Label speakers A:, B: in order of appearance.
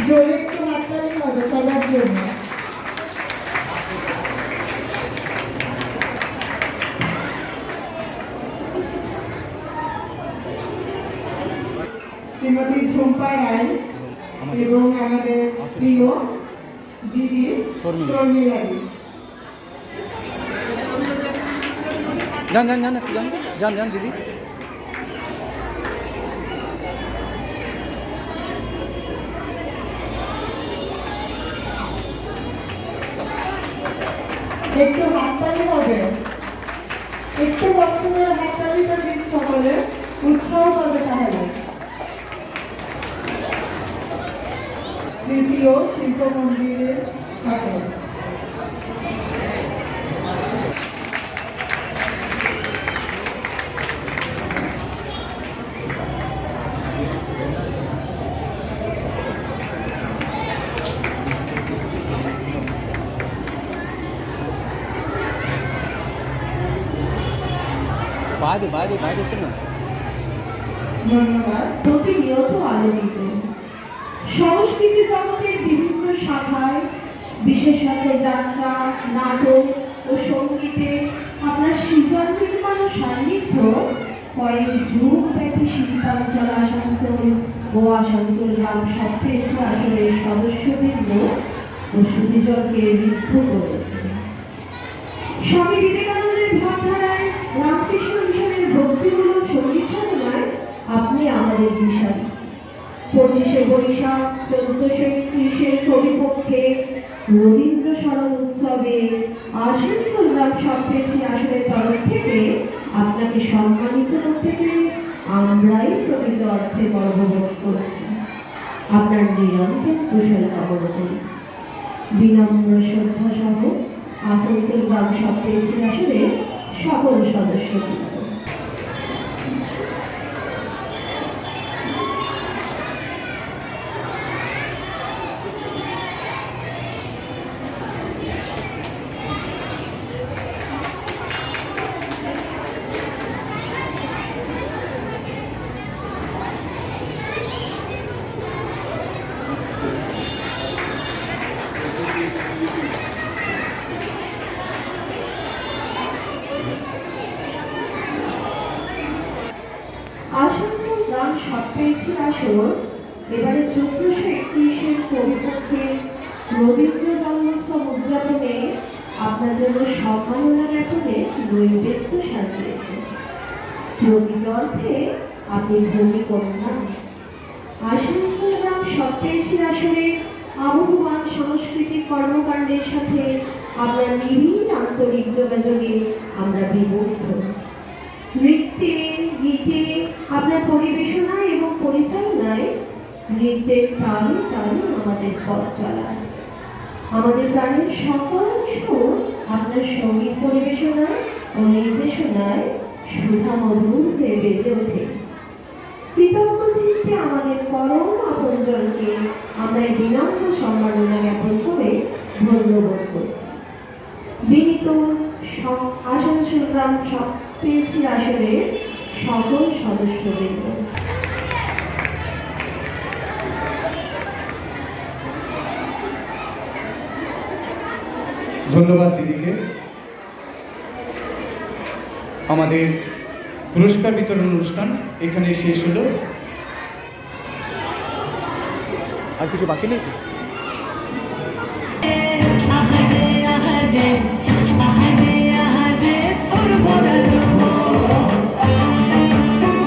A: জোরে একটু হাততালি হবে সবার জন্য। শ্রীমতী ঝুম্পা রায় এবং আমাদের প্রিয় দিদি শর্মিলা দি।
B: যান যান যান একটু যান যান যান দিদি।
A: একটু হাততালি হবে, একটু কষ্ট করে হাততালিটা দিন সকলে, উৎসাহ পাবে তাহলে। তৃতীয় শিল্প মন্দিরের ঠাকুর।
B: বাইরে বাইরে বাইরে শোনো।
A: ধন্যবাদ। প্রতিনিয়ত আলোকিত সংস্কৃতি জগতের বিভিন্ন শাখায় বিশেষত যাত্রা, নাটক ও সঙ্গীতে আপনার সৃজন নির্মাণ ও সান্নিধ্য কয়েক যুগ ব্যাপী শিল্পাঞ্চল আসানসোল ও আসানসোল গ্রাম সপ্তৃশ আসনের সদস্যবৃন্দ ও সুবিজনকে ঋদ্ধ করেছে। স্বামী বিবেকানন্দের ভাবধারায় রামকৃষ্ণ মিশনের ভক্তিমূলক সঙ্গীত সাধনায় আপনি আমাদের দিশারি। 25শে বৈশাখ 1431 কবিপক্ষে রবীন্দ্র স্মরণ উৎসবে আসানসোল গ্রাম সপ্তৃশ আসনের তরফ থেকে আপনাকে সম্মানিত করতে পেরে আমরাই প্রকৃত অর্থে গর্ববোধ করছি। আপনার নিরন্তর কুশল কামনা করি। বিনম্র শ্রদ্ধা সহ আসানসোল গ্রাম সপ্তৃশ আসনের সকল সদস্যবৃন্দ। আসানসোল গ্রাম সপ্তৃশ আসর এবারে 1431 কবিপক্ষে রবীন্দ্র জন্মোৎসব উদযাপনে আপনার জন্য সম্মাননা জ্ঞাপনে নৈবেদ্য সাজিয়েছে। প্রকৃত অর্থে আপনি ভূমি কন্যা। আসানসোল গ্রাম সপ্তৃশ আসরে আবহমান সাংস্কৃতিক কর্মকাণ্ডের সাথে আপনার নিবিড় আন্তরিক যোগাযোগে আমরা বিমুগ্ধ। নৃত্যে, গীতে, আপনার পরিবেশনা এবং পরিচালনায় নৃত্যের তালে তালে আমাদের পথ চলায়। আমাদের প্রাণের সকল সুর আপনার সঙ্গীত পরিবেশনায় ও নির্দেশনায় সুধা মধুর হয়ে বেজে ওঠে। কৃতজ্ঞ চিত্তে আমাদের পরম আপনজনকে আমরা এই বিনম্র সম্মাননা জ্ঞাপন করে ধন্যবাদ করছি। বিনীত আসানসোল গ্রাম সপ্তৃশ আসনের সকল সদস্যবৃন্দ।
C: ধন্যবাদ দিদিকে। আমাদের পুরস্কার বিতরণ অনুষ্ঠান এখানে শেষ হলো।
B: আর কিছু বাকি নেই তো?